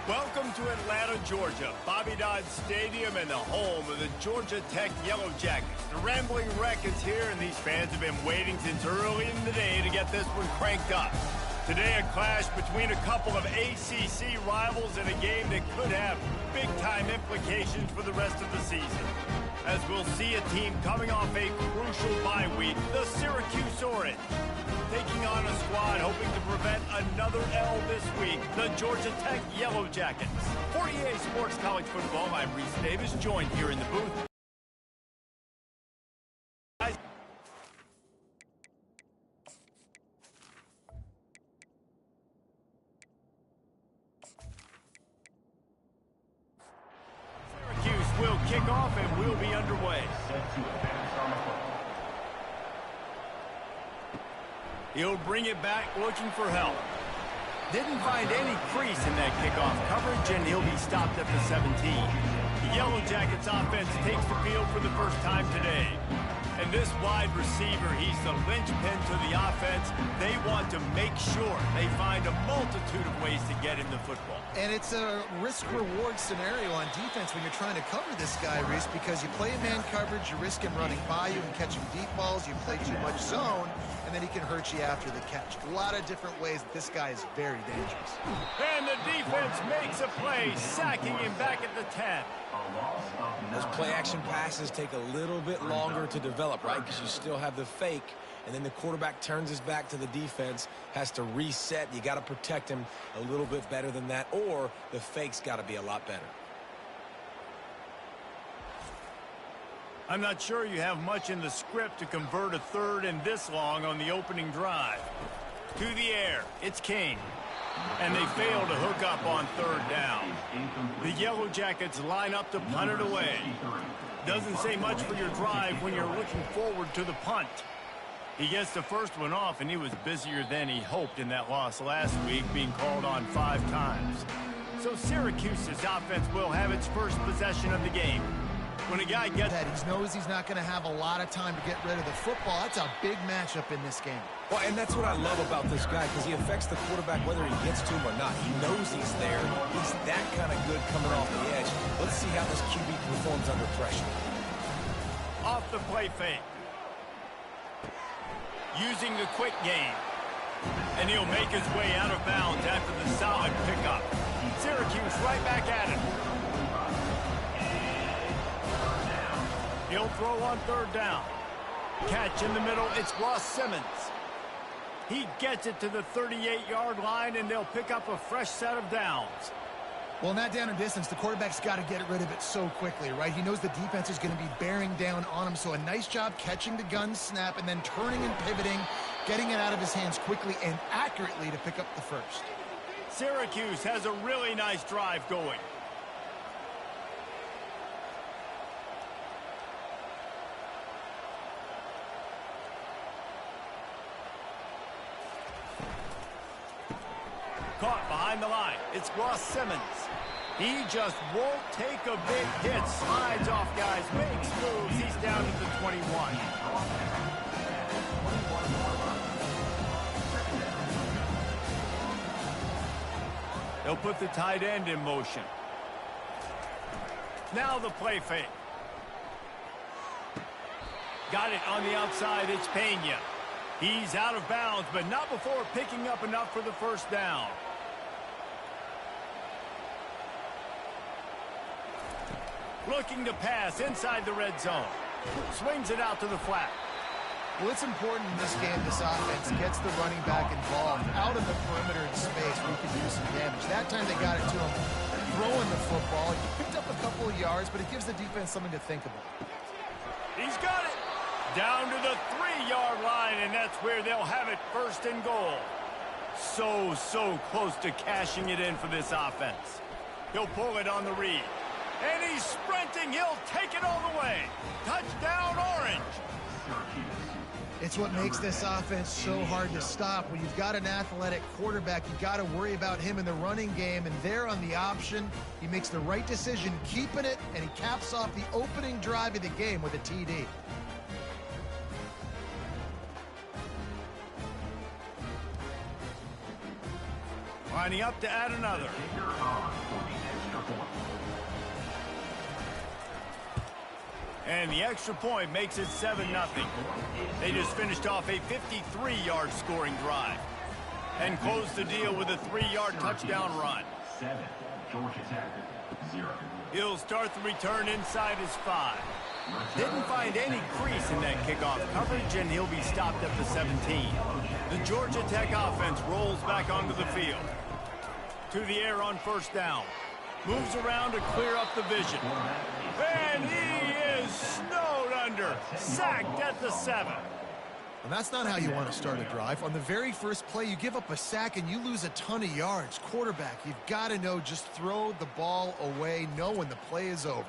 Welcome to Atlanta, Georgia, Bobby Dodd Stadium and the home of the Georgia Tech Yellow Jackets. The Rambling Wreck is here, and these fans have been waiting since early in the day to get this one cranked up. Today, a clash between a couple of ACC rivals in a game that could have big-time implications for the rest of the season. As we'll see a team coming off a crucial bye week, the Syracuse Orange, taking on a squad hoping to prevent another L this week, the Georgia Tech Yellow Jackets. For EA Sports College Football, I'm Reese Davis, joined here in the booth. Syracuse will kick off and we'll be underway. He'll bring it back looking for help. Didn't find any crease in that kickoff coverage, and he'll be stopped at the 17. The Yellow Jackets offense takes the field for the first time today. And this wide receiver, he's the linchpin to the offense. They want to make sure they find a multitude of ways to get him the football. And it's a risk-reward scenario on defense when you're trying to cover this guy, Reese, because you play man coverage, you risk him running by you and catching deep balls. You play too much zone, and then he can hurt you after the catch. A lot of different ways that this guy is very dangerous. And the defense makes a play, sacking him back at the 10. Those play-action passes take a little bit longer to develop, right? Because you still have the fake, and then the quarterback turns his back to the defense, has to reset. You got to protect him a little bit better than that, or the fake's got to be a lot better. I'm not sure you have much in the script to convert a third and this long on the opening drive. To the air, it's King. And they fail to hook up on third down. The Yellow Jackets line up to punt it away. Doesn't say much for your drive when you're looking forward to the punt. He gets the first one off, and he was busier than he hoped in that loss last week, being called on 5 times. So Syracuse's offense will have its first possession of the game. When a guy gets that, he knows he's not going to have a lot of time to get rid of the football. That's a big matchup in this game. Well, and that's what I love about this guy, because he affects the quarterback whether he gets to him or not. He knows he's there. He's that kind of good coming off the edge. Let's see how this QB performs under pressure. Off the play fake. Using the quick game. And he'll make his way out of bounds after the solid pickup. Syracuse right back at it. He'll throw on third down. Catch in the middle, it's Ross Simmons. He gets it to the 38-yard line, and they'll pick up a fresh set of downs. Well, in that down and distance, the quarterback's got to get rid of it so quickly, right? He knows the defense is going to be bearing down on him, so a nice job catching the gun snap and then turning and pivoting, getting it out of his hands quickly and accurately to pick up the first. Syracuse has a really nice drive going. Caught behind the line. It's Ross Simmons. He just won't take a big hit. Slides off guys, makes moves. He's down to the 21. They'll put the tight end in motion. Now the play fake. Got it on the outside. It's Pena. He's out of bounds, but not before picking up enough for the first down. Looking to pass inside the red zone. Swings it out to the flat. Well, it's important in this game, this offense gets the running back involved out of the perimeter in space where he can do some damage. That time they got it to him throwing the football. He picked up a couple of yards, but it gives the defense something to think about. He's got it. Down to the 3-yard line, and that's where they'll have it first and goal. So close to cashing it in for this offense. He'll pull it on the read. And he's sprinting. He'll take it all the way. Touchdown, Orange. It's what makes this offense so hard to stop. When you've got an athletic quarterback, you've got to worry about him in the running game, and there on the option, he makes the right decision, keeping it, and he caps off the opening drive of the game with a TD. lining up to add another. And the extra point makes it 7-0. They just finished off a 53-yard scoring drive and closed the deal with a 3-yard touchdown run. 7, Georgia Tech, 0. He'll start the return inside his 5. Didn't find any crease in that kickoff coverage, and he'll be stopped at the 17. The Georgia Tech offense rolls back onto the field. To the air on first down. Moves around to clear up the vision. And he is snowed under. Sacked at the 7. And that's not how you want to start a drive. On the very first play, you give up a sack and you lose a ton of yards. Quarterback, you've got to know, just throw the ball away, know when the play is over.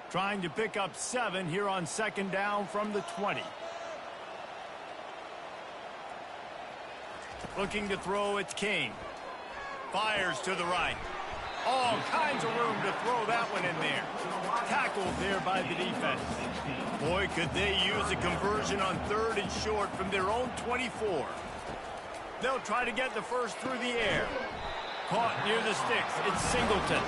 Trying to pick up 7 here on second down from the 20. Looking to throw, it's King. Fires to the right. All kinds of room to throw that one in there. Tackled there by the defense. Boy, could they use a conversion on 3rd and short from their own 24. They'll try to get the first through the air. Caught near the sticks. It's Singleton.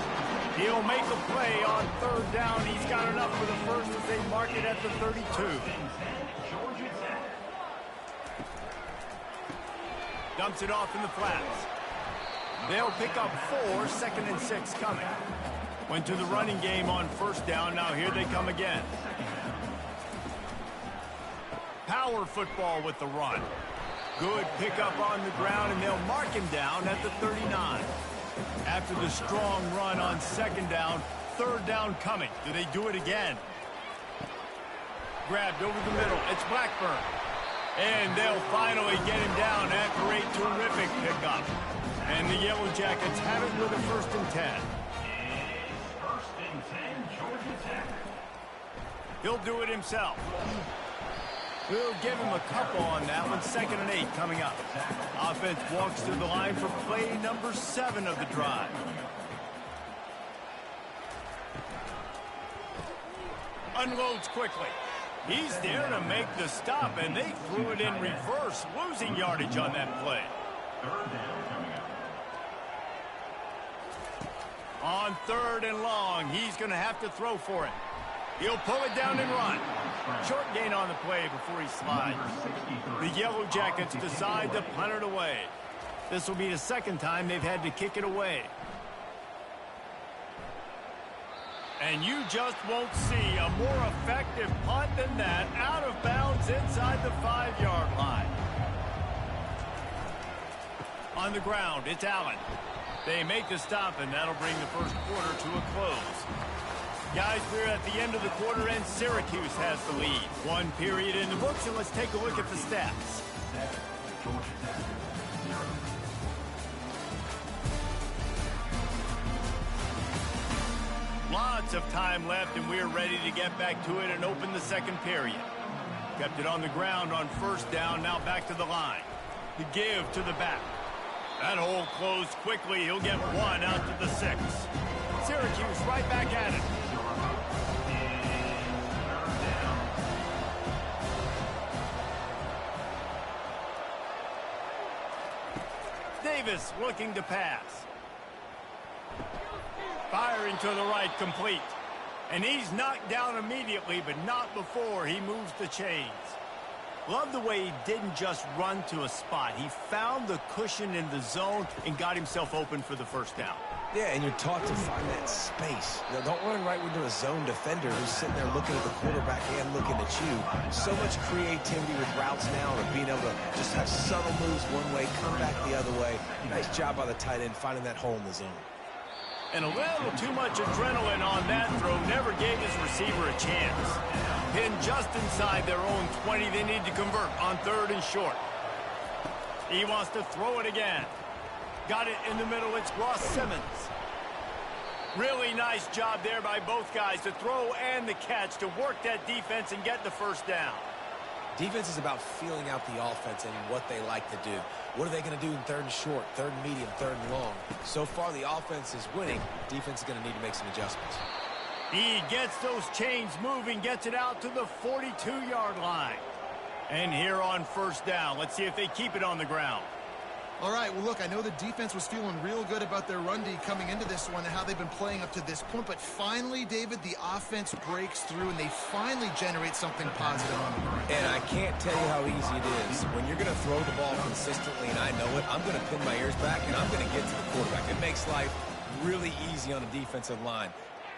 He'll make a play on 3rd down. He's got enough for the first as they mark it at the 32. Dumps it off in the flats. They'll pick up 4, 2nd and 6 coming. Went to the running game on first down. Now here they come again. Power football with the run. Good pickup on the ground, and they'll mark him down at the 39. After the strong run on 2nd down, 3rd down coming. Do they do it again? Grabbed over the middle. It's Blackburn. And they'll finally get him down after a terrific pickup. And the Yellow Jackets have it with a 1st and 10. First and 10, Georgia Tech. He'll do it himself. We'll give him a couple on that one. 2nd and 8 coming up. Offense walks to the line for play number 7 of the drive. Unloads quickly. He's there to make the stop, and they threw it in reverse, losing yardage on that play. 3rd down coming up. On 3rd and long, he's going to have to throw for it. He'll pull it down and run. Short gain on the play before he slides. The Yellow Jackets decide to punt it away. This will be the 2nd time they've had to kick it away. And you just won't see a more effective punt than that. Out of bounds inside the 5-yard line. On the ground, it's Allen. They make the stop, and that'll bring the first quarter to a close. Guys, we're at the end of the quarter, and Syracuse has the lead. 1 period in the books, and let's take a look at the stats. Lots of time left, and we're ready to get back to it and open the 2nd period. Kept it on the ground on 1st down, now back to the line. The give to the back. That hole closed quickly. He'll get 1 out to the 6. Syracuse right back at it. Davis looking to pass. Firing to the right, complete. And he's knocked down immediately, but not before he moves the chains. Love the way he didn't just run to a spot. He found the cushion in the zone and got himself open for the 1st down. Yeah, and you're taught to find that space. Now, don't run right into a zone defender who's sitting there looking at the quarterback and looking at you. So much creativity with routes now and being able to just have subtle moves one way, come back the other way. Nice job by the tight end finding that hole in the zone. And a little too much adrenaline on that throw never gave his receiver a chance. Pinned just inside their own 20. They need to convert on 3rd and short. He wants to throw it again. Got it in the middle. It's Ross Simmons. Really nice job there by both guys to throw and the catch to work that defense and get the 1st down. Defense is about feeling out the offense and what they like to do. What are they going to do in 3rd and short, 3rd and medium, 3rd and long? So far, the offense is winning. Defense is going to need to make some adjustments. He gets those chains moving, gets it out to the 42-yard line. And here on first down, let's see if they keep it on the ground. All right, well, look, I know the defense was feeling real good about their run D coming into this one and how they've been playing up to this point, but finally, David, the offense breaks through and they finally generate something positive on the ground. And I can't tell you how easy it is. When you're going to throw the ball consistently, and I know it, I'm going to pin my ears back and I'm going to get to the quarterback. It makes life really easy on a defensive line.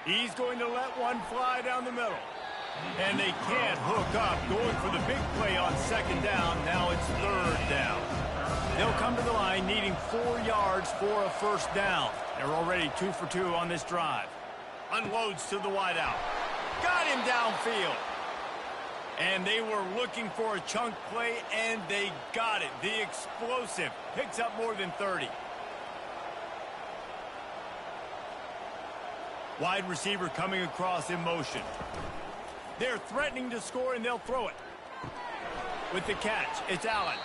He's going to let one fly down the middle. And they can't hook up, going for the big play on second down. Now it's third down. They'll come to the line needing 4 yards for a first down. They're already 2 for 2 on this drive. Unloads to the wideout. Got him downfield. And they were looking for a chunk play, and they got it. The explosive picks up more than 30. Wide receiver coming across in motion. They're threatening to score, and they'll throw it. With the catch, it's Allen.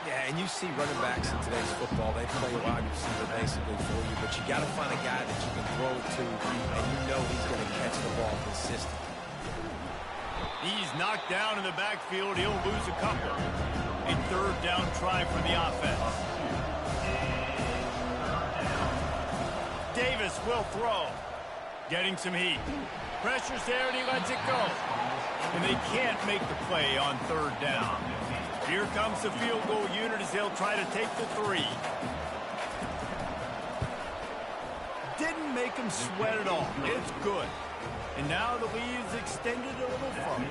Yeah, and you see running backs in today's football, they play wide receiver basically for you, but you got to find a guy that you can throw it to, and you know he's going to catch the ball consistently. He's knocked down in the backfield. He'll lose a couple. A third down try for the offense. Davis will throw. Getting some heat. Pressure's there, and he lets it go. And they can't make the play on third down. Here comes the field goal unit as they'll try to take the 3. Didn't make him sweat at all. It's good. And now the lead is extended a little further.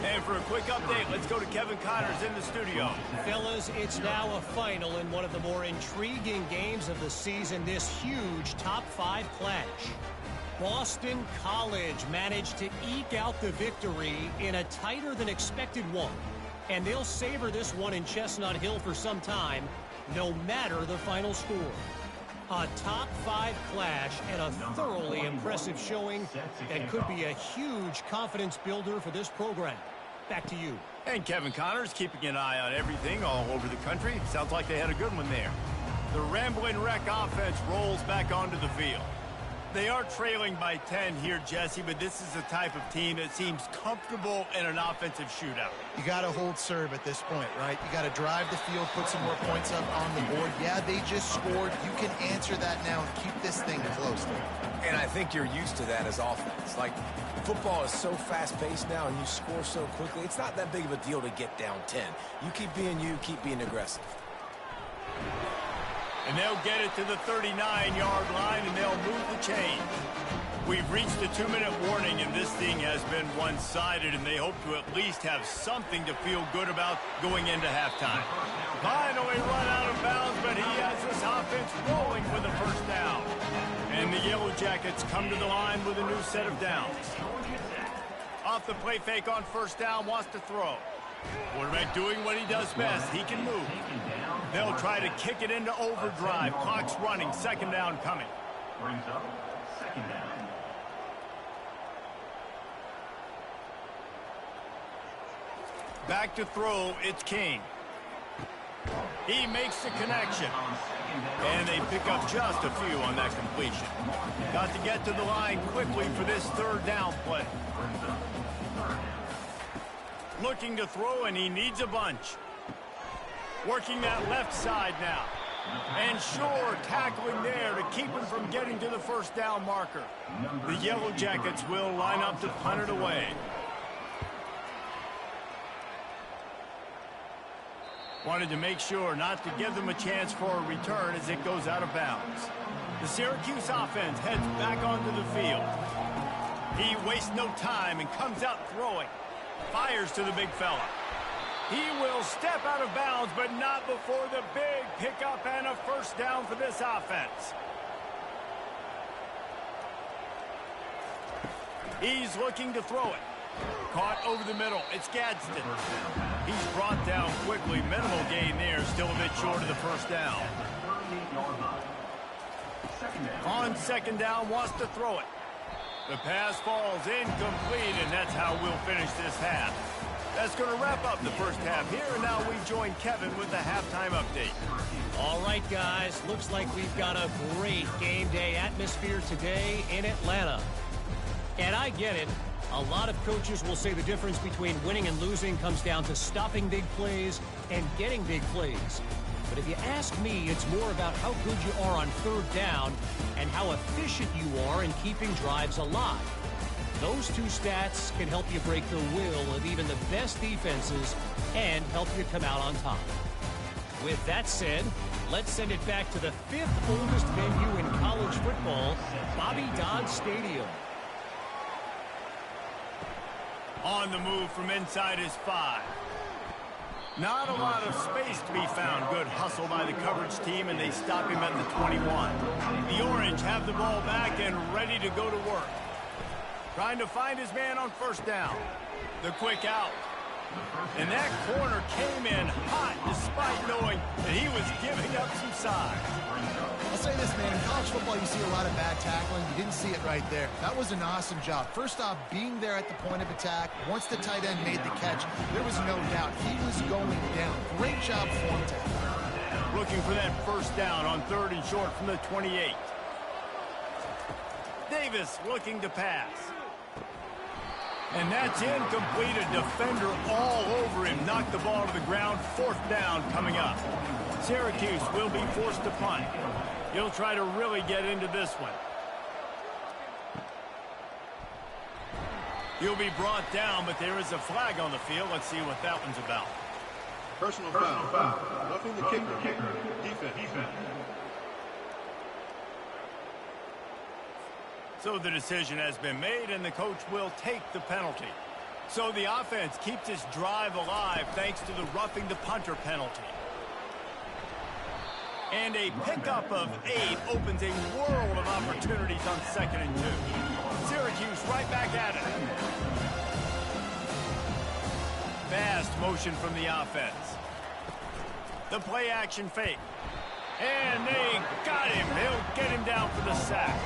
And for a quick update, let's go to Kevin Connors in the studio. Fellas, it's now a final in one of the more intriguing games of the season, this huge top 5 clash. Boston College managed to eke out the victory in a tighter than expected one. And they'll savor this one in Chestnut Hill for some time, no matter the final score. A top 5 clash and a thoroughly impressive showing that could be a huge confidence builder for this program. Back to you. And Kevin Connors keeping an eye on everything all over the country. Sounds like they had a good one there. The Rambling Wreck offense rolls back onto the field. They are trailing by 10 here, Jesse, but this is the type of team that seems comfortable in an offensive shootout. You got to hold serve at this point, right? You got to drive the field, put some more points up on the board. Yeah, they just scored. You can answer that now and keep this thing close. And I think you're used to that as offense. Like, football is so fast-paced now and you score so quickly, it's not that big of a deal to get down 10. You keep being aggressive. And they'll get it to the 39-yard line, and they'll move the chain. We've reached the 2-minute warning, and this thing has been one-sided, and they hope to at least have something to feel good about going into halftime. Finally run out of bounds, but he has this offense rolling for the first down. And the Yellow Jackets come to the line with a new set of downs. Off the play fake on first down, wants to throw. Quarterback doing what he does best. He can move. They'll try to kick it into overdrive. Clock's running. Second down coming. Brings up second down. Back to throw. It's King. He makes the connection. And they pick up just a few on that completion. Got to get to the line quickly for this third down play. Looking to throw, and he needs a bunch. Working that left side now. And sure, tackling there to keep him from getting to the first down marker. The Yellow Jackets will line up to punt it away. Wanted to make sure not to give them a chance for a return as it goes out of bounds. The Syracuse offense heads back onto the field. He wastes no time and comes out throwing. Fires to the big fella. He will step out of bounds, but not before the big pickup and a first down for this offense. He's looking to throw it. Caught over the middle. It's Gadsden. He's brought down quickly. Minimal gain there. Still a bit short of the first down. On second down, wants to throw it. The pass falls incomplete, and that's how we'll finish this half. That's going to wrap up the first half here, and now we join Kevin with the halftime update. All right, guys, looks like we've got a great game day atmosphere today in Atlanta. And I get it. A lot of coaches will say the difference between winning and losing comes down to stopping big plays and getting big plays. But if you ask me, it's more about how good you are on third down and how efficient you are in keeping drives alive. Those two stats can help you break the will of even the best defenses and help you come out on top. With that said, let's send it back to the 5th oldest venue in college football, Bobby Dodd Stadium. On the move from inside his 5. Not a lot of space to be found. Good hustle by the coverage team, and they stop him at the 21. The Orange have the ball back and ready to go to work. Trying to find his man on first down. The quick out. And that corner came in hot despite knowing that he was giving up some size. I'll say this, man. In college football, you see a lot of bad tackling. You didn't see it right there. That was an awesome job. First off, being there at the point of attack. Once the tight end made the catch, there was no doubt he was going down. Great job form tackle. Looking for that first down on 3rd and short from the 28. Davis looking to pass. And that's incomplete. A defender all over him. Knocked the ball to the ground. 4th down coming up. Syracuse will be forced to punt. He'll try to really get into this one. He'll be brought down, but there is a flag on the field. Let's see what that one's about. Personal foul. Roughing the kicker. Defense. So the decision has been made, and the coach will take the penalty. So the offense keeps its drive alive thanks to the roughing the punter penalty. And a pickup of 8 opens a world of opportunities on 2nd and 2. Syracuse right back at it. Fast motion from the offense. The play action fake. And they got him. They'll get him down for the sack.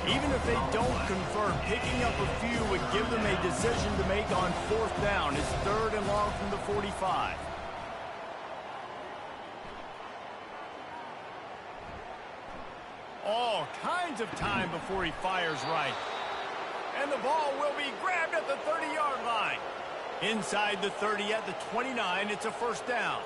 Even if they don't convert, picking up a few would give them a decision to make on 4th down. It's 3rd and long from the 45. All kinds of time before he fires right. And the ball will be grabbed at the 30-yard line. Inside the 30 at the 29, it's a first down.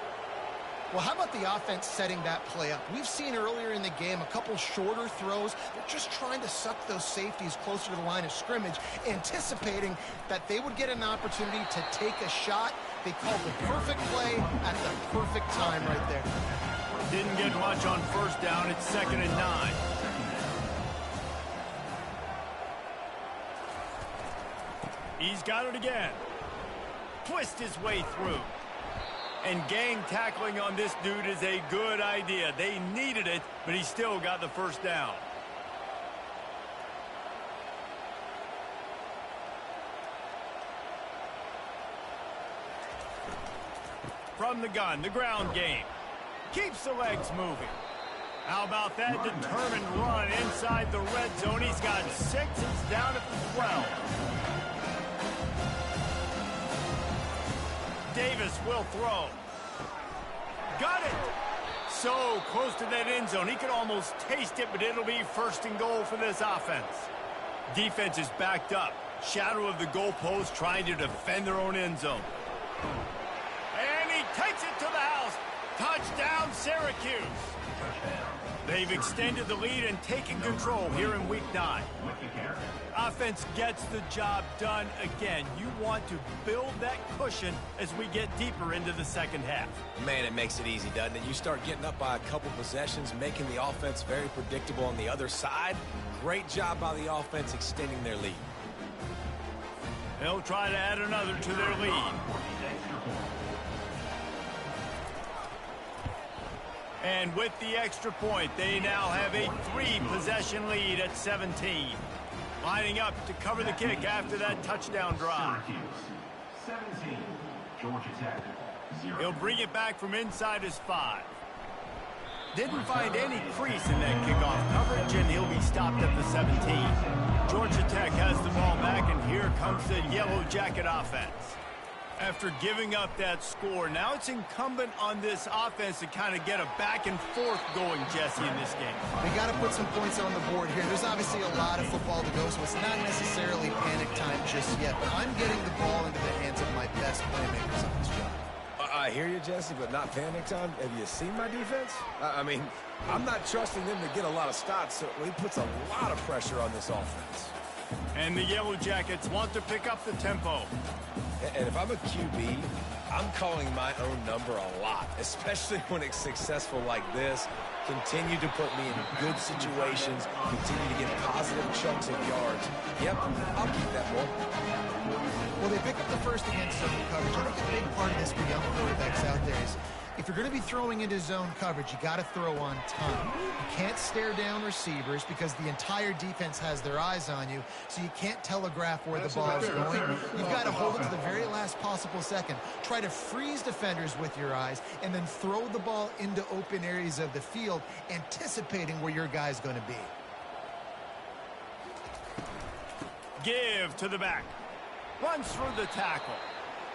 Well, how about the offense setting that play up? We've seen earlier in the game a couple shorter throws. They're just trying to suck those safeties closer to the line of scrimmage, anticipating that they would get an opportunity to take a shot. They called the perfect play at the perfect time right there. Didn't get much on first down. It's 2nd and 9. He's got it again. Twist his way through. And gang tackling on this dude is a good idea. They needed it, but he still got the first down. From the gun, the ground game. Keeps the legs moving. How about that determined run inside the red zone? He's got 6. He's down at the 12. Davis will throw. Got it. So close to that end zone. He could almost taste it, but it'll be 1st and goal for this offense. Defense is backed up. Shadow of the goalpost trying to defend their own end zone. And he takes it to the house. Touchdown, Syracuse. They've extended the lead and taken control here in week 9. Offense gets the job done again. You want to build that cushion as we get deeper into the second half. Man, it makes it easy, doesn't it? You start getting up by a couple possessions, making the offense very predictable on the other side. Great job by the offense extending their lead. They'll try to add another to their lead. And with the extra point, they now have a 3-possession lead at 17. Lining up to cover the kick after that touchdown drive. 17, Georgia Tech. 0. He'll bring it back from inside his 5. Didn't find any crease in that kickoff coverage, and he'll be stopped at the 17. Georgia Tech has the ball back, and here comes the Yellow Jacket offense. After giving up that score, now it's incumbent on this offense to kind of get a back and forth going, Jesse, in this game. They got to put some points on the board here. There's obviously a lot of football to go, so it's not necessarily panic time just yet, but I'm getting the ball into the hands of my best playmakers on this job. I hear you, Jesse, but not panic time. Have you seen my defense? I mean, I'm not trusting them to get a lot of stops, so he puts a lot of pressure on this offense. And the Yellow Jackets want to pick up the tempo. And if I'm a QB, I'm calling my own number a lot, especially when it's successful like this. Continue to put me in good situations, continue to get positive chunks of yards. Yep, I'll keep that ball. Well, they pick up the first against zone coverage. I think a big part of this for young quarterbacks out there is if you're going to be throwing into zone coverage, you got to throw on time. You can't stare down receivers because the entire defense has their eyes on you, so you can't telegraph where the ball is going. You've got to hold it to the very last possible second. Try to freeze defenders with your eyes and then throw the ball into open areas of the field, anticipating where your guy's going to be. Give to the back. Runs through the tackle.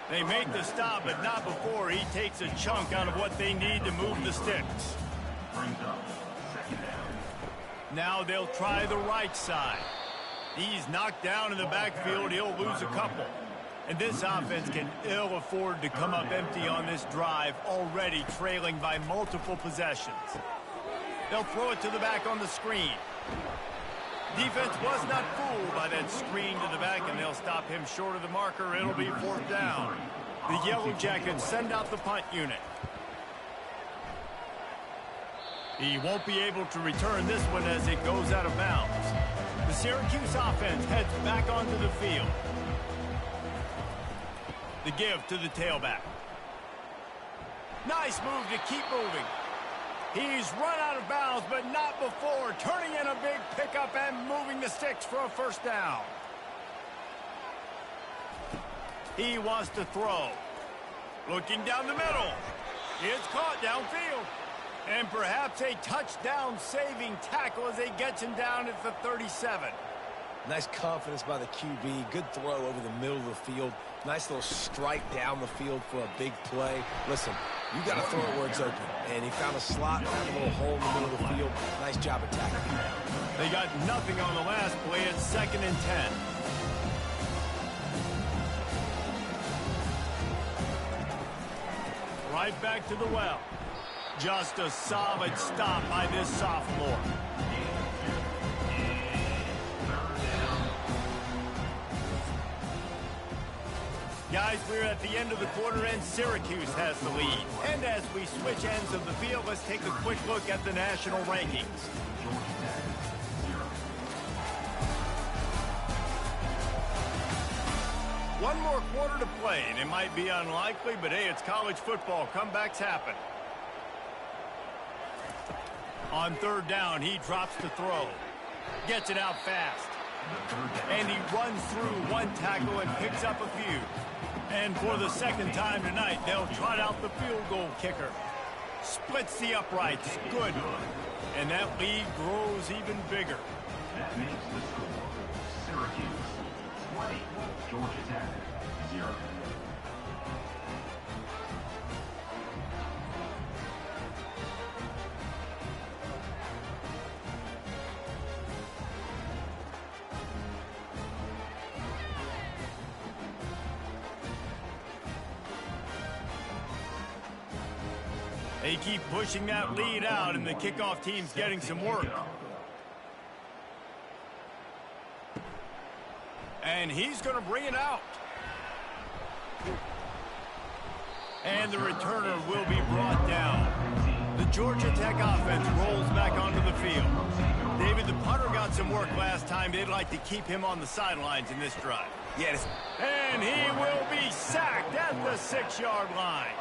They make the stop, but not before he takes a chunk out of what they need to move the sticks. Now they'll try the right side. He's knocked down in the backfield. He'll lose a couple. And this offense can ill afford to come up empty on this drive, already trailing by multiple possessions. They'll throw it to the back on the screen. Defense was not fooled by that screen to the back, and they'll stop him short of the marker. It'll be 4th down. The Yellow Jackets send out the punt unit. He won't be able to return this one as it goes out of bounds. The Syracuse offense heads back onto the field. The give to the tailback. Nice move to keep moving. He's run out of bounds, but not before turning in a big pickup and moving the sticks for a 1st down. He wants to throw. Looking down the middle. It's caught downfield. And perhaps a touchdown-saving tackle as they get him down at the 37. Nice confidence by the QB. Good throw over the middle of the field. Nice little strike down the field for a big play. Listen, you got to throw it where it's open. And he found a slot, found a little hole in the middle of the field. Nice job attacking. They got nothing on the last play. It's 2nd and 10. Right back to the well. Just a solid stop by this sophomore. Guys, we're at the end of the quarter, and Syracuse has the lead. And as we switch ends of the field, let's take a quick look at the national rankings. One more quarter to play, and it might be unlikely, but hey, it's college football. Comebacks happen. On 3rd down, he drops to throw. Gets it out fast. And he runs through one tackle and picks up a few. And for the 2nd time tonight, they'll trot out the field goal kicker. Splits the uprights. Good. And that lead grows even bigger. That makes the score Syracuse 20, Georgia Tech 0. They keep pushing that lead out, and the kickoff team's getting some work. And he's going to bring it out. And the returner will be brought down. The Georgia Tech offense rolls back onto the field. David, the punter got some work last time. They'd like to keep him on the sidelines in this drive. Yes. And he will be sacked at the 6-yard line.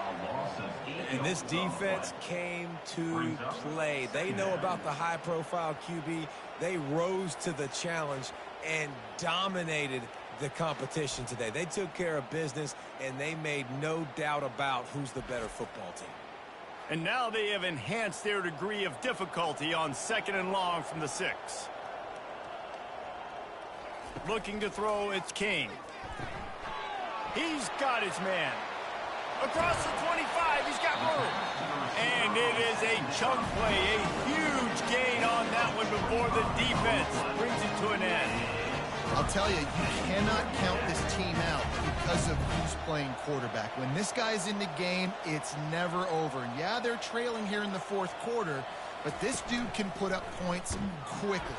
And this defense came to play. They know about the high-profile QB. They rose to the challenge and dominated the competition today. They took care of business, and they made no doubt about who's the better football team. And now they have enhanced their degree of difficulty on 2nd and long from the 6. Looking to throw, it's King. He's got his man. Across the 25, he's got room. And it is a chunk play, a huge gain on that one before the defense brings it to an end. I'll tell you, you cannot count this team out because of who's playing quarterback. When this guy's in the game, it's never over. And yeah, they're trailing here in the fourth quarter, but this dude can put up points quickly.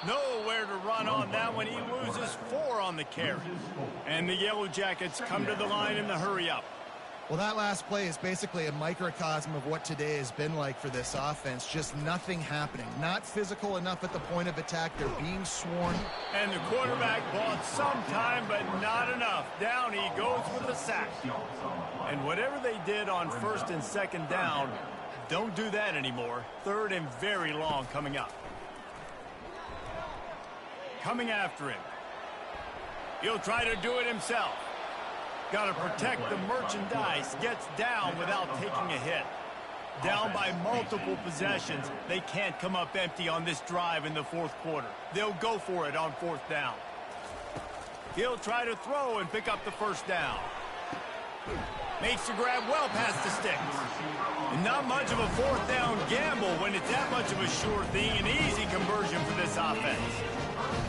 Nowhere to run on that one. He loses 4 on the carry. And the Yellow Jackets come to the line in the hurry-up. Well, that last play is basically a microcosm of what today has been like for this offense. Just nothing happening. Not physical enough at the point of attack. They're being swarmed. And the quarterback bought some time, but not enough. Down he goes with a sack. And whatever they did on first and second down, don't do that anymore. Third and very long coming up. Coming after him. He'll try to do it himself. Got to protect the merchandise. Gets down without taking a hit. Down by multiple possessions. They can't come up empty on this drive in the fourth quarter. They'll go for it on fourth down. He'll try to throw and pick up the first down. Makes the grab well past the sticks. And not much of a fourth down gamble when it's that much of a sure thing. An easy conversion for this offense.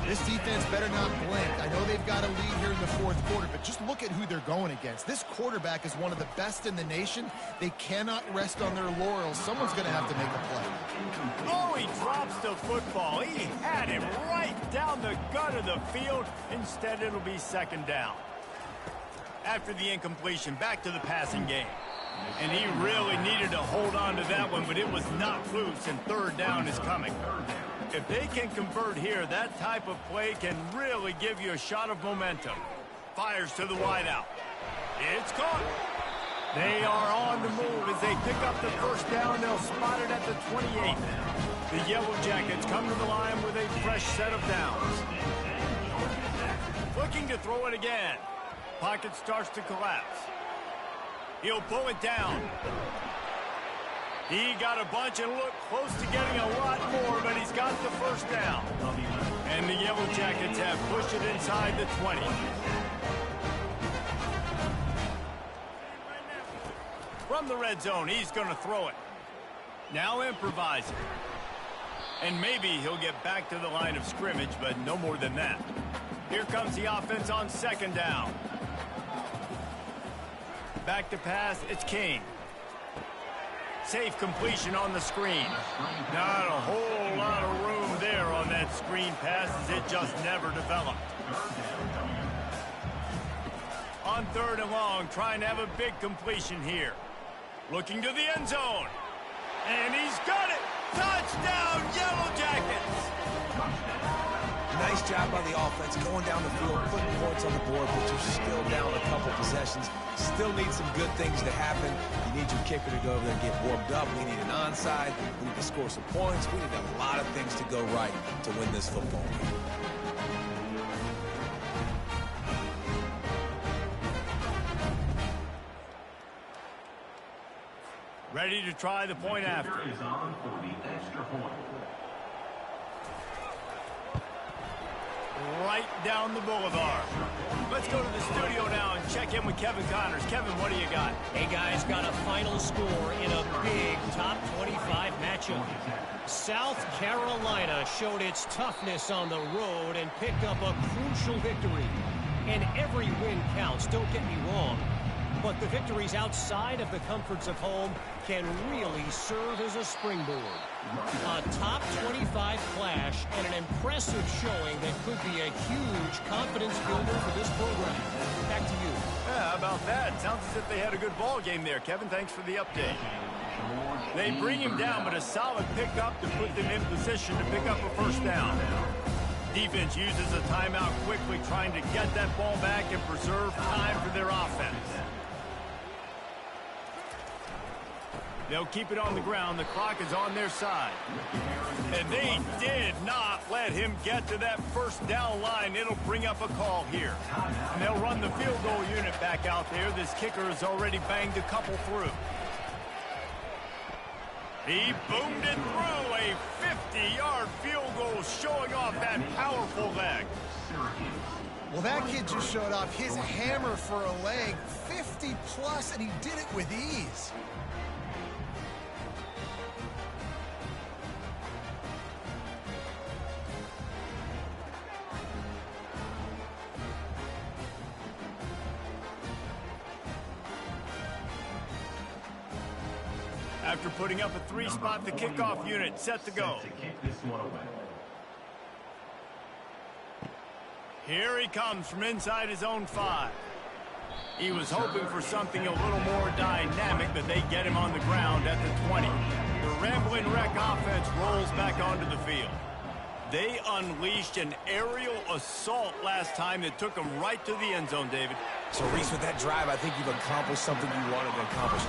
This defense better not blink. I know they've got a lead here in the fourth quarter, but just look at who they're going against. This quarterback is one of the best in the nation. They cannot rest on their laurels. Someone's going to have to make a play. Oh, he drops the football. He had him right down the gut of the field. Instead, it'll be second down. After the incompletion, back to the passing game. And he really needed to hold on to that one, but it was not loose, and third down is coming. If they can convert here, that type of play can really give you a shot of momentum. Fires to the wideout. It's caught. They are on the move as they pick up the first down. They'll spot it at the 28. The Yellow Jackets come to the line with a fresh set of downs. Looking to throw it again. Pocket starts to collapse. He'll pull it down. He got a bunch and looked close to getting a lot more, but he's got the first down. And the Yellow Jackets have pushed it inside the 20. From the red zone, he's going to throw it. Now improvising. And maybe he'll get back to the line of scrimmage, but no more than that. Here comes the offense on second down. Back to pass, it's King. Safe completion on the screen. Not a whole lot of room there on that screen pass as it just never developed. On third and long, trying to have a big completion here. Looking to the end zone. And he's got it! Touchdown, Yellow Jackets! Nice job by the offense going down the field, putting points on the board, but you're still down a couple possessions. Still need some good things to happen. You need your kicker to go over there and get warmed up. We need an onside. We need to score some points. We need a lot of things to go right to win this football game. Ready to try the point after. Is on for the extra point. Right down the boulevard. Let's go to the studio now and check in with Kevin Connors. Kevin, what do you got? Hey, guys, got a final score in a big top 25 matchup. South Carolina showed its toughness on the road and picked up a crucial victory. And every win counts, don't get me wrong. But the victories outside of the comforts of home can really serve as a springboard. A top 25 clash and an impressive showing that could be a huge confidence builder for this program. Back to you. Yeah, how about that? Sounds as if they had a good ball game there. Kevin, thanks for the update. They bring him down, but a solid pickup to put them in position to pick up a first down. Defense uses a timeout quickly, trying to get that ball back and preserve time for their offense. They'll keep it on the ground. The clock is on their side. And they did not let him get to that first down line. It'll bring up a call here. And they'll run the field goal unit back out there. This kicker has already banged a couple through. He boomed it through. A 50-yard field goal showing off that powerful leg. Well, that kid just showed off his hammer for a leg, 50 plus, and he did it with ease. After putting up a 3-spot, the kickoff unit set to go. To kick this one away. Here he comes from inside his own 5. He was hoping for something a little more dynamic, but they get him on the ground at the 20. The Rambling Wreck offense rolls back onto the field. They unleashed an aerial assault last time that took them right to the end zone, David. So, Reese, with that drive, I think you've accomplished something you wanted to accomplish.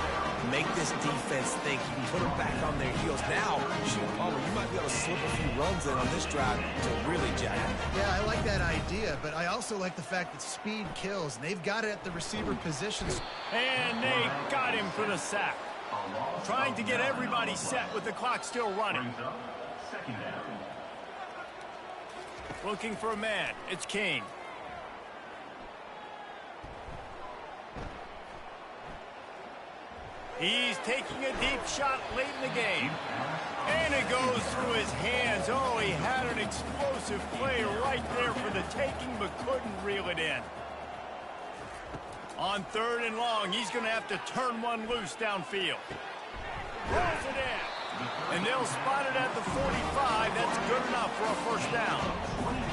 Make this defense think. You can put them back on their heels. Now, shoot, Palmer, you might be able to slip a few runs in on this drive to really jack it. Yeah, I like that idea, but I also like the fact that speed kills, and they've got it at the receiver positions. And they got him for the sack. Trying to get everybody set with the clock still running. Brings up second down. Looking for a man. It's King. He's taking a deep shot late in the game. And it goes through his hands. Oh, he had an explosive play right there for the taking, but couldn't reel it in. On 3rd and long, he's going to have to turn one loose downfield. Rolls it in. And they'll spot it at the 45. That's good enough for a first down.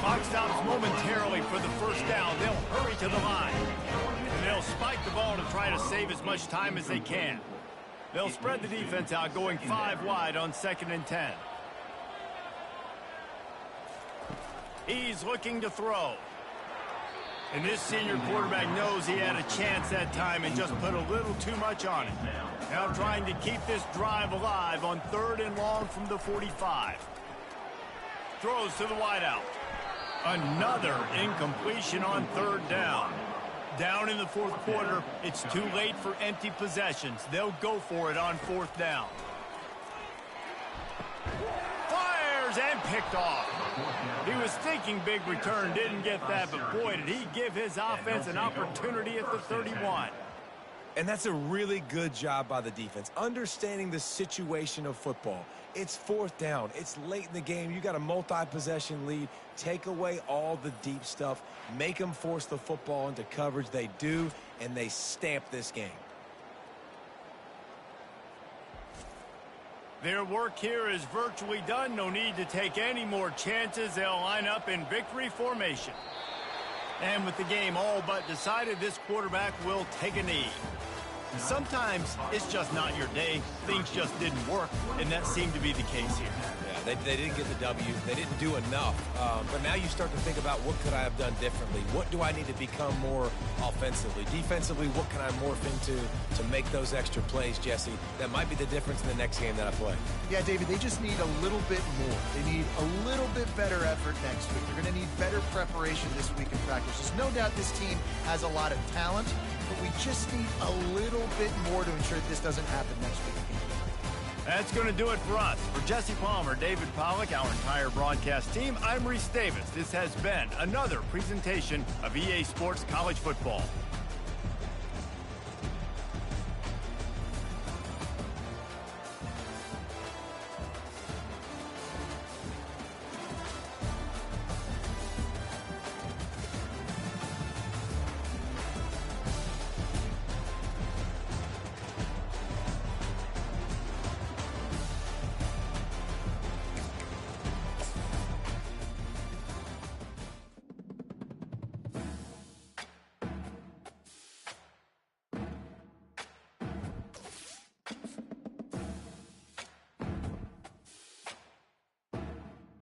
Clock stops momentarily for the first down. They'll hurry to the line. And they'll spike the ball to try to save as much time as they can. They'll spread the defense out, going 5 wide on 2nd and 10. He's looking to throw. And this senior quarterback knows he had a chance that time and just put a little too much on it. Now trying to keep this drive alive on 3rd and long from the 45. Throws to the wideout. Another incompletion on 3rd down. Down in the 4th quarter, it's too late for empty possessions. They'll go for it on 4th down. Fires and picked off. He was thinking big return, didn't get that, but boy, did he give his offense an opportunity at the 31. And that's a really good job by the defense, understanding the situation of football. It's 4th down. It's late in the game. You got a multi-possession lead. Take away all the deep stuff. Make them force the football into coverage. They do, and they stamp this game. Their work here is virtually done. No need to take any more chances. They'll line up in victory formation. And with the game all but decided, this quarterback will take a knee. Sometimes it's just not your day. Things just didn't work, and that seemed to be the case here. Yeah, they didn't get the W. They didn't do enough. But now you start to think about, what could I have done differently? What do I need to become more offensively? Defensively, what can I morph into to make those extra plays, Jesse? That might be the difference in the next game that I play. Yeah, David, they just need a little bit more. They need a little bit better effort next week. They're going to need better preparation this week in practice. There's no doubt this team has a lot of talent, but we just need a little bit more to ensure that this doesn't happen next week. That's going to do it for us. For Jesse Palmer, David Pollack, our entire broadcast team, I'm Reese Davis. This has been another presentation of EA Sports College Football.